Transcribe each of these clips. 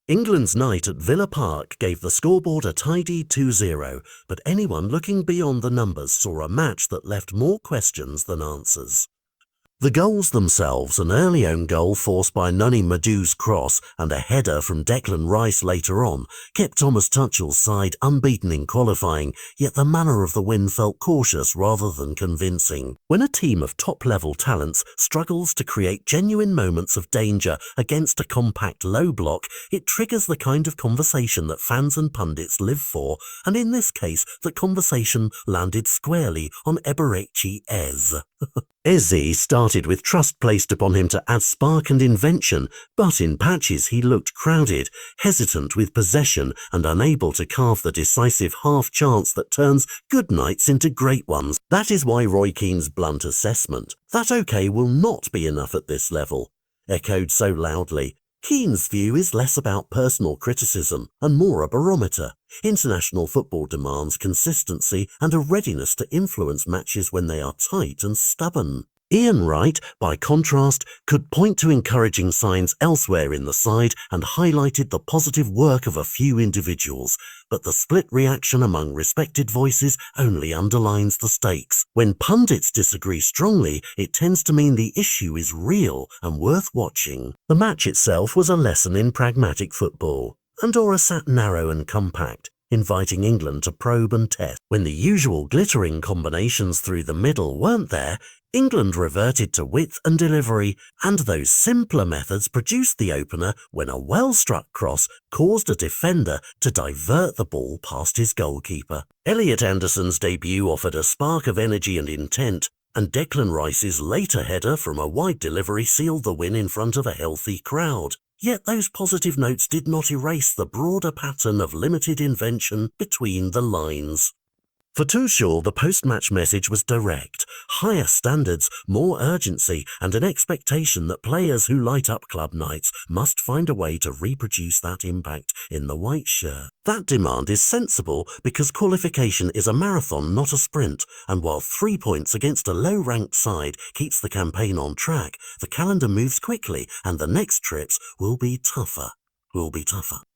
England's night at Villa Park gave the scoreboard a tidy 2-0, but anyone looking beyond the numbers saw a match that left more questions than answers. The goals themselves, an early own goal forced by Noni Madu's cross and a header from Declan Rice later on, kept Thomas Tuchel's side unbeaten in qualifying, yet the manner of the win felt cautious rather than convincing. When a team of top-level talents struggles to create genuine moments of danger against a compact low block, it triggers the kind of conversation that fans and pundits live for, and in this case, the conversation landed squarely on Eberechi Ez. Eze started with trust placed upon him to add spark and invention, but in patches he looked crowded, hesitant with possession and unable to carve the decisive half chance that turns good nights into great ones. That is why Roy Keane's blunt assessment, "that okay will not be enough at this level," echoed so loudly. Keane's view is less about personal criticism and more a barometer. International football demands consistency and a readiness to influence matches when they are tight and stubborn. Ian Wright, by contrast, could point to encouraging signs elsewhere in the side and highlighted the positive work of a few individuals, but the split reaction among respected voices only underlines the stakes. When pundits disagree strongly, it tends to mean the issue is real and worth watching. The match itself was a lesson in pragmatic football. Andorra sat narrow and compact, inviting England to probe and test. When the usual glittering combinations through the middle weren't there, England reverted to width and delivery, and those simpler methods produced the opener when a well-struck cross caused a defender to divert the ball past his goalkeeper. Elliot Anderson's debut offered a spark of energy and intent, and Declan Rice's later header from a wide delivery sealed the win in front of a healthy crowd. Yet those positive notes did not erase the broader pattern of limited invention between the lines. For Tuchel, the post-match message was direct: higher standards, more urgency, and an expectation that players who light up club nights must find a way to reproduce that impact in the white shirt. That demand is sensible because qualification is a marathon, not a sprint, and while 3 points against a low-ranked side keeps the campaign on track, the calendar moves quickly and the next trips will be tougher.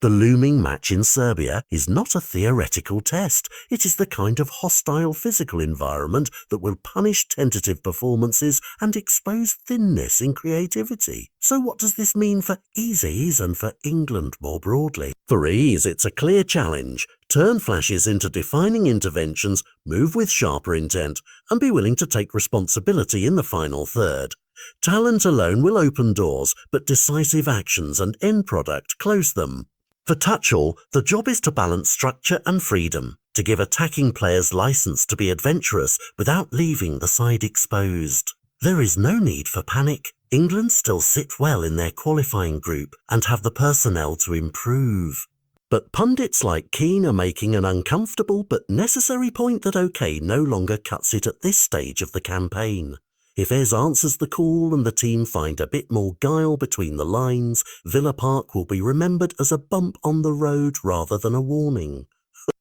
The looming match in Serbia is not a theoretical test. It is the kind of hostile physical environment that will punish tentative performances and expose thinness in creativity. So what does this mean for Eze's and for England more broadly? For Eze, it's a clear challenge. Turn flashes into defining interventions, move with sharper intent, and be willing to take responsibility in the final third. Talent alone will open doors, but decisive actions and end product close them. For Tuchel, the job is to balance structure and freedom, to give attacking players license to be adventurous without leaving the side exposed. There is no need for panic. England still sit well in their qualifying group and have the personnel to improve. But pundits like Keane are making an uncomfortable but necessary point that okay no longer cuts it at this stage of the campaign. If Ez answers the call and the team find a bit more guile between the lines, Villa Park will be remembered as a bump on the road rather than a warning.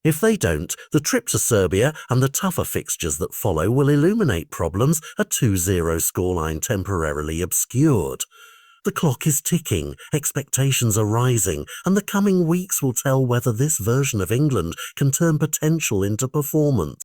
If they don't, the trip to Serbia and the tougher fixtures that follow will illuminate problems a 2-0 scoreline temporarily obscured. The clock is ticking, expectations are rising, and the coming weeks will tell whether this version of England can turn potential into performance.